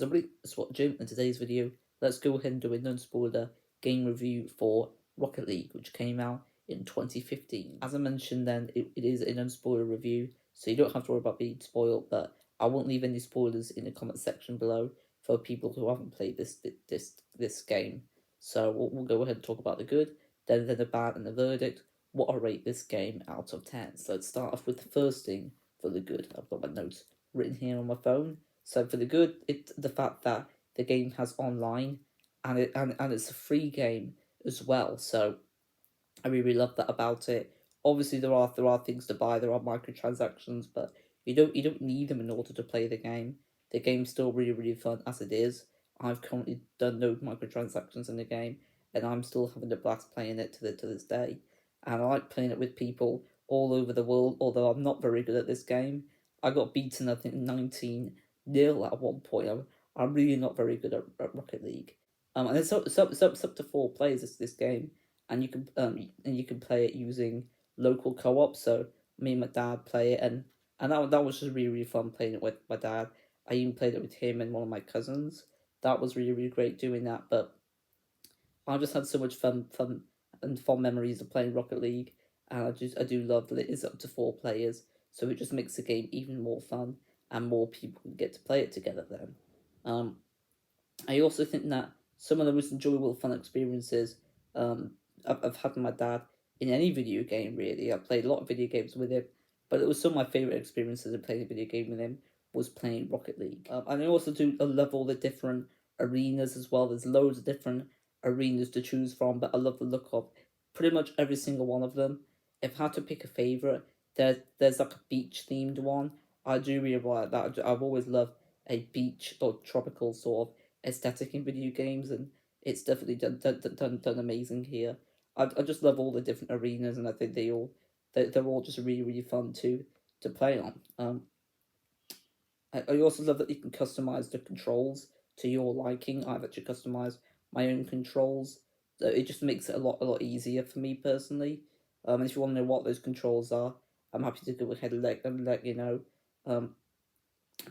So it's what Jim in today's video. Let's go ahead and do a non-spoiler game review for Rocket League, which came out in 2015. As I mentioned then, it is a non-spoiler review, so you don't have to worry about being spoiled, but I won't leave any spoilers in the comment section below for people who haven't played this game. So we'll go ahead and talk about the good, then the bad and the verdict. What I rate this game out of 10. So let's start off with the first thing for the good. I've got my notes written here on my phone. So for the good, it's the fact that the game has online, and it's a free game as well. So I really love that about it. Obviously, there are things to buy. There are microtransactions, but you don't need them in order to play the game. The game's still really fun as it is. I've currently done no microtransactions in the game, and I'm still having a blast playing it to this day. And I like playing it with people all over the world. Although I'm not very good at this game, I got beaten I think 19-0 at one point. I'm really not very good at Rocket League. And it's up to 4 players this game, and you can play it using local co-op. So me and my dad play it, and that was just really fun playing it with my dad. I even played it with him and one of my cousins. That was really great doing that. But I just had so much fun memories of playing Rocket League, and I do love that it is up to 4 players, so it just makes the game even more fun, and more people can get to play it together. Then, I also think that some of the most enjoyable fun experiences I've had with my dad in any video game, really. I've played a lot of video games with him, but it was some of my favourite experiences of playing a video game with him was playing Rocket League. And I also do love all the different arenas as well. There's loads of different arenas to choose from, but I love the look of pretty much every single one of them. If I had to pick a favourite, there's like a beach themed one. I do really like that. I've always loved a beach or tropical sort of aesthetic in video games, and it's definitely done amazing here. I just love all the different arenas, and I think they're all just really fun to play on. I also love that you can customize the controls to your liking. I've actually customized my own controls, so it just makes it a lot easier for me personally. And if you want to know what those controls are, I'm happy to go ahead and let you know.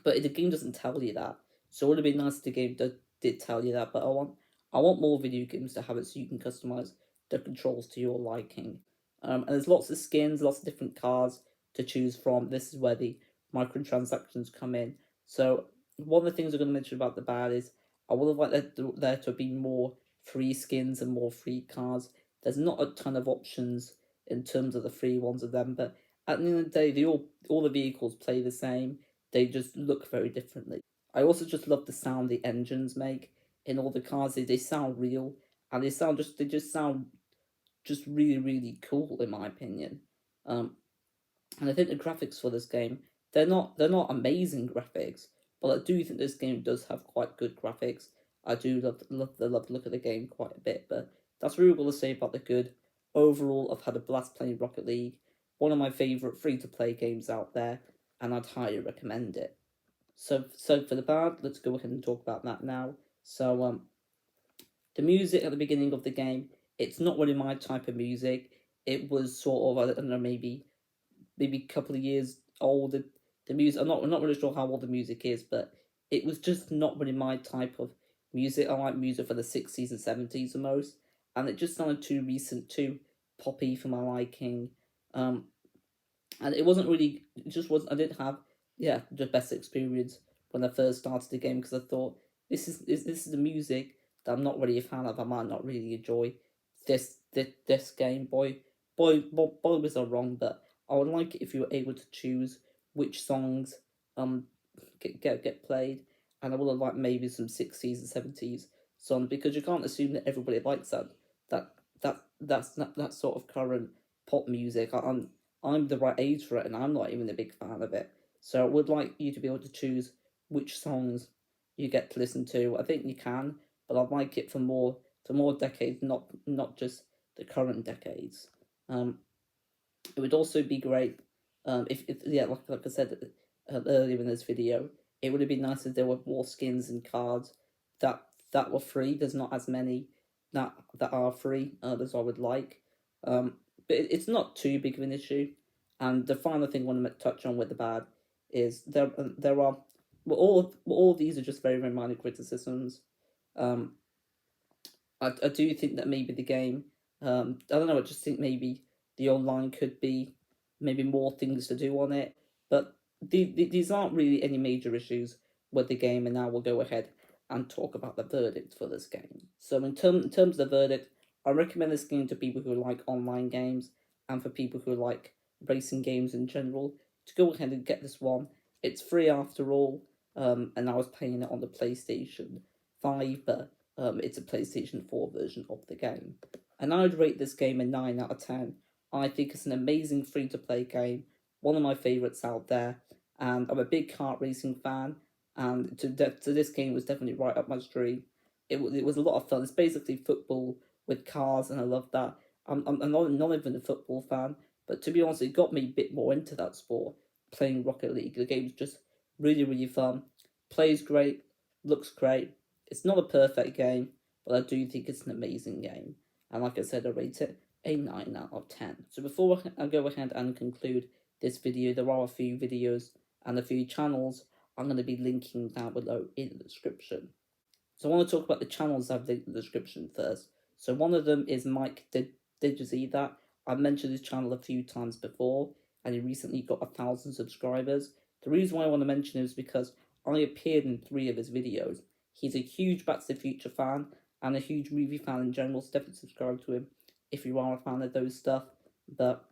But the game doesn't tell you that, so it would have been nice if the game did tell you that. But I want more video games to have it so you can customize the controls to your liking. And there's lots of skins, lots of different cars to choose from. This is where the microtransactions come in. So one of the things I'm going to mention about the bad is I would have liked there to be more free skins and more free cars. There's not a ton of options in terms of the free ones of them, but at the end of the day, all the vehicles play the same. They just look very differently. I also just love the sound the engines make in all the cars. They sound real, and they just sound just really cool in my opinion. And I think the graphics for this game, they're not amazing graphics, but I do think this game does have quite good graphics. I do love the look of the game quite a bit, but that's really all to say about the good. Overall, I've had a blast playing Rocket League, one of my favourite free-to-play games out there, and I'd highly recommend it. So for the bad, let's go ahead and talk about that now. So the music at the beginning of the game, it's not really my type of music. It was sort of, I don't know, maybe a couple of years old. The music, I'm not really sure how old the music is, but it was just not really my type of music. I like music for the 60s and 70s the most, and it just sounded too recent, too poppy for my liking. And it wasn't really, it just wasn't, I didn't have, the best experience when I first started the game, because I thought, this is the music that I'm not really a fan of. I might not really enjoy this game. Boy was I wrong, but I would like it if you were able to choose which songs get played, and I would have liked maybe some 60s and 70s songs, because you can't assume that everybody likes that's not that sort of current pop music. I'm the right age for it, and I'm not even a big fan of it. So I would like you to be able to choose which songs you get to listen to. I think you can, but I'd like it for more decades, not just the current decades. It would also be great if like I said earlier in this video, it would have been nice if there were more skins and cards that were free. There's not as many that are free as I would like. But it's not too big of an issue. And the final thing I want to touch on with the bad is there are all of these are just very, very minor criticisms. Um, I do think that maybe the game, I don't know, I just think maybe the online could be maybe more things to do on it. But these aren't really any major issues with the game, and now we'll go ahead and talk about the verdict for this game. So in terms of the verdict, I recommend this game to people who like online games and for people who like racing games in general to go ahead and get this one. It's free after all, and I was playing it on the PlayStation 5, but it's a PlayStation 4 version of the game. And I would rate this game a 9 out of 10. I think it's an amazing free to play game, one of my favourites out there. And I'm a big kart racing fan, and to this game was definitely right up my street. It was a lot of fun. It's basically football with cars, and I love that. I'm not even a football fan, but to be honest, it got me a bit more into that sport, playing Rocket League. The game's just really, really fun. Plays great, looks great. It's not a perfect game, but I do think it's an amazing game. And like I said, I rate it a 9 out of 10. So before I go ahead and conclude this video, there are a few videos and a few channels I'm going to be linking down below in the description. So I want to talk about the channels I've linked in the description first. So one of them is Mike Did You See That? I've mentioned his channel a few times before, and he recently got 1,000 subscribers. The reason why I want to mention him is because I appeared in 3 of his videos. He's a huge Back to the Future fan and a huge movie fan in general, so definitely subscribe to him if you are a fan of those stuff. But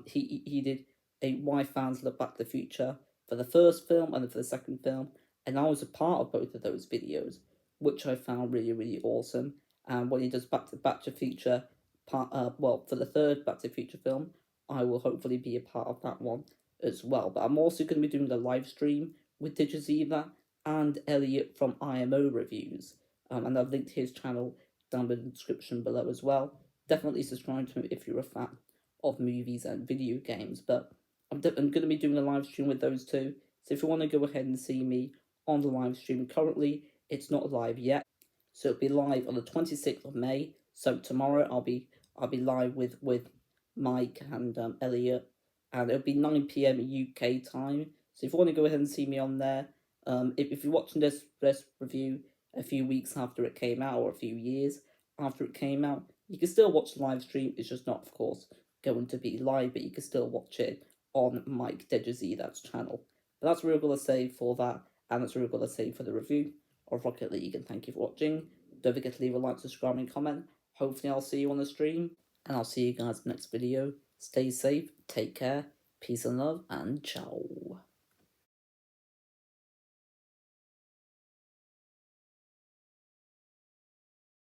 he did a Why Fans Love Back to the Future for the first film and for the second film, and I was a part of both of those videos, which I found really, really awesome. And when he does Back to the Future well, for the third Back to the Future film, I will hopefully be a part of that one as well. But I'm also going to be doing the live stream with Digiziva and Elliot from IMO Reviews, and I've linked his channel down in the description below as well. Definitely subscribe to him if you're a fan of movies and video games. But I'm going to be doing a live stream with those two. So if you want to go ahead and see me on the live stream, currently it's not live yet. So it'll be live on the 26th of May. So tomorrow I'll be live with Mike and Elliot, and it'll be 9 p.m. UK time. So if you want to go ahead and see me on there, if you're watching this review a few weeks after it came out, or a few years after it came out, you can still watch the live stream. It's just not, of course, going to be live, but you can still watch it on Mike Dejazida's channel. But that's what we're going to say for that, and that's what we're going to say for the review of Rocket League. And thank you for watching. Don't forget to leave a like, subscribe, and comment. Hopefully I'll see you on the stream, and I'll see you guys in the next video. Stay safe, take care, peace and love, and ciao.